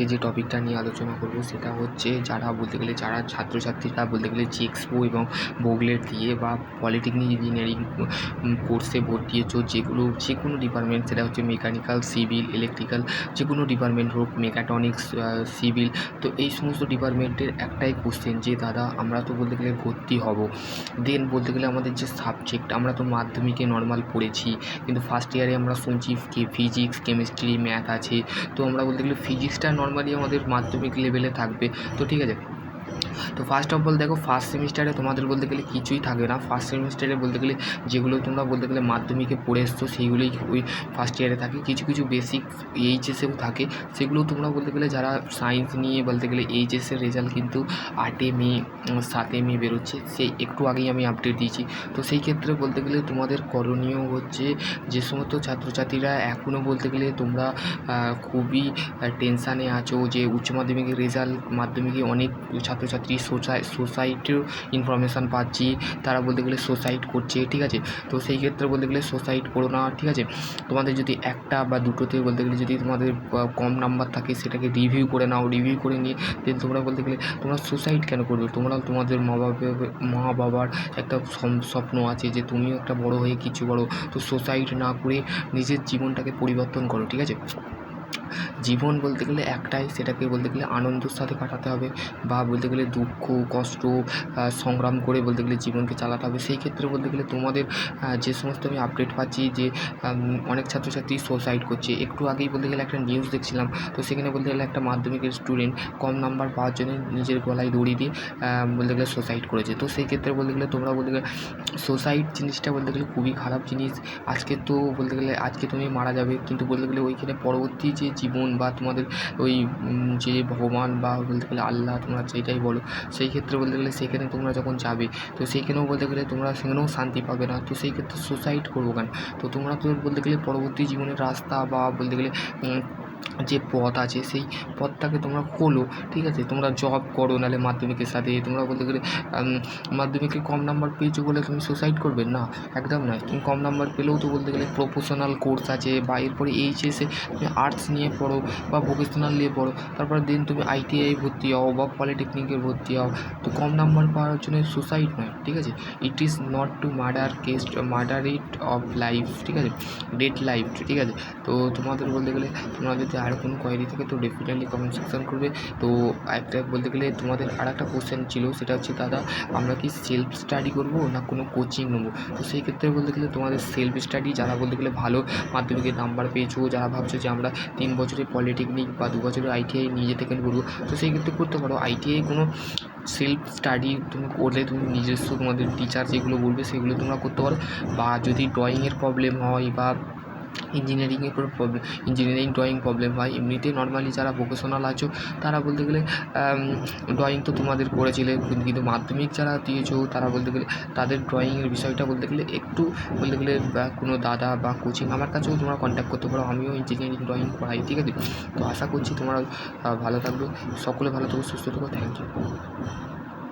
আজকে যে টপিকটা নিয়ে আলোচনা করব সেটা হচ্ছে যারা বলতে গেলে যারা ছাত্রছাত্রীরা বলতে গেলে জিএক্সপো এবং বগলেট দিয়ে বা পলিটেকনিক ইঞ্জিনিয়ারিং কোর্সে ভর্তি হয়েছো, যে কোনো ডিপার্টমেন্ট, সেটা হচ্ছে মেকানিক্যাল, সিভিল, ইলেকট্রিক্যাল, যে কোনো ডিপার্টমেন্ট হোক, মেকাট্রনিক্স, সিভিল, তো এই সমস্ত ডিপার্টমেন্টের একটাই কোশ্চেন যে দাদা আমরা তো বলতে গেলে ভর্তি হব, দেন বলতে গেলে আমাদের যে সাবজেক্ট আমরা তো মাধ্যমিকে নর্মাল পড়েছি, কিন্তু ফার্স্ট ইয়ারে আমরা শুনছি ফিজিক্স, কেমিস্ট্রি, ম্যাথ আছে, তো আমরা বলতে গেলে ফিজিক্সটা নর্মালি আমাদের মাধ্যমিক লেভেলে থাকবে। তো ঠিক আছে, তো ফার্স্ট অফ অল দেখো, ফার্স্ট সেমিস্টারে তোমাদের বলতে গেলে কিছুই থাকবে না। ফার্স্ট সেমিস্টারে বলতে গেলে যেগুলো তোমরা বলতে গেলে মাধ্যমিকে পড়ে এসছো সেইগুলোই ওই ফার্স্ট ইয়ারে থাকে। কিছু কিছু বেসিক এইচএসেও থাকে, সেগুলো তোমরা বলতে গেলে যারা সায়েন্স নিয়ে বলতে গেলে এইচএসের রেজাল্ট কিন্তু 8 মে 7 মে বেরোচ্ছে, সেই একটু আগেই আমি আপডেট দিয়েছি। তো সেই ক্ষেত্রে বলতে গেলে তোমাদের করণীয় হচ্ছে, যে সমস্ত ছাত্রছাত্রীরা এখনও বলতে গেলে তোমরা খুবই টেনশানে আছো যে উচ্চ মাধ্যমিকের রেজাল্ট, মাধ্যমিকে অনেক ছাত্রছাত্রী সোসাইটির ইনফরমেশান পাচ্ছি, তারা বলতে গেলে সুসাইড করছে, ঠিক আছে। তো সেই ক্ষেত্রে বলতে গেলে সুসাইড করো না, ঠিক আছে। তোমাদের যদি একটা বা দুটোতে বলতে গেলে যদি তোমাদের কম নাম্বার থাকে, সেটাকে রিভিউ করে নাও, রিভিউ করে নিয়ে দেন তোমরা বলতে গেলে তোমরা সুসাইড কেন করবে? তোমরা তোমাদের মা বাবার একটা স্বপ্ন আছে যে তুমিও একটা বড় হয়ে কিছু করো, তো সুসাইড না করে নিজের জীবনটাকে পরিবর্তন করো, ঠিক আছে। জীবন বলতে গেলে একটাই, সেটাকে বলতে গেলে আনন্দের সাথে কাটাতে হবে, বা বলতে গেলে দুঃখ কষ্ট সংগ্রাম করে বলতে গেলে জীবনকে চালাতে হবে। সেই ক্ষেত্রে বলতে গেলে তোমাদের যে সমস্ত আমি আপডেট পাচ্ছি যে অনেক ছাত্রছাত্রী সুসাইড করছে। একটু আগেই বলতে গেলে একটা নিউজ দেখছিলাম, তো সেখানে বলতে গেলে একটা মাধ্যমিকের স্টুডেন্ট কম নাম্বার পাওয়ার জন্য নিজের গলায় দড়ি দিয়ে বলতে গেলে সুসাইড করেছে। তো সেই ক্ষেত্রে বলতে গেলে তোমরা বলতে গেলে সুসাইড জিনিসটা বলতে গেলে খুবই খারাপ জিনিস। আজকে তো বলতে গেলে আজকে তুমি মারা যাবে, কিন্তু বলতে গেলে ওইখানে পরবর্তী যে জীবন বা তোমাদের ওই যে ভগবান বা বলতে গেলে আল্লাহ, তোমরা যেটাই বলো, সেই ক্ষেত্রে বলতে গেলে সেখানে তোমরা যখন যাবে, তো সেইখানেও বলতে গেলে তোমরা সেখানেও শান্তি পাবে না। তো সেই ক্ষেত্রে সুসাইড করবো কেন? তো তোমরা তো বলতে গেলে পরবর্তী জীবনের রাস্তা বা বলতে গেলে যে পথ আছে সেই পথটাকে তোমরা খোলো, ঠিক আছে। তোমরা জব করো, নাহলে মাধ্যমিকের সাথে তোমরা বলতে গেলে মাধ্যমিকে কম নাম্বার পেয়েছো বলে তুমি সুসাইড করবে না, একদম নয়। তুমি কম নাম্বার পেলেও তো বলতে গেলে প্রফেশনাল কোর্স আছে, বা এরপরে এইচএসে তুমি আর্টস নিয়ে পড়ো বা ভোকেশনাল নিয়ে পড়ো, তারপরে দেন তুমি আইটিআই ভর্তি হও বা পলিটেকনিকে ভর্তি হও। তো কম নাম্বার পাওয়ার জন্য সুসাইড নয়, ঠিক আছে। It is not to murder it off life, ঠিক আছে, ডেড লাইফ, ঠিক আছে। তো তোমাদের বলতে গেলে তোমরা যদি আর কোনো কোয়েরি থাকে তো ডেফিনেটলি কমেন্ট সেকশন করবে। তো একটা বলতে গেলে তোমাদের আর একটা কোশ্চেন ছিল, সেটা হচ্ছে দাদা আমরা কি সেলফ স্টাডি করবো না কোনো কোচিং নেবো? তো সেই ক্ষেত্রে বলতে গেলে তোমাদের সেলফ স্টাডি, যারা বলতে গেলে ভালো মাধ্যমিকের নাম্বার পেয়েছো, যারা ভাবছো যে আমরা 3 বছরের পলিটেকনিক বা 2 বছরের আইটিআই নিজে থেকে করবো, তো সেই ক্ষেত্রে করতে পারো। আইটিআই কোনো সেলফ স্টাডি তুমি করলে তুমি নিজস্ব তোমাদের টিচার যেগুলো বলবে সেগুলো তোমরা করতে পারো। বা যদি ড্রয়িংয়ের প্রবলেম হয় বা ইঞ্জিনিয়ারিংয়ের কোনো প্রবলেম, ইঞ্জিনিয়ারিং ড্রয়িং প্রবলেম হয়, এমনিতেই নর্মালি যারা ভোকেশনাল আছো তারা বলতে গেলে ড্রয়িং তো তোমাদের করেছিলে, কিন্তু মাধ্যমিক যারা দিয়েছো তারা বলতে গেলে তাদের ড্রয়িংয়ের বিষয়টা বলতে গেলে একটু বলতে গেলে কোনো দাদা বা কোচিং আমার কাছেও তোমরা কন্ট্যাক্ট করতে পারো, আমিও ইঞ্জিনিয়ারিং ড্রয়িং পড়াই, ঠিক আছে। তো আশা করছি তোমরা ভালো থাকবে, সকলে ভালো থাকো, সুস্থ থাকো, থ্যাংক ইউ।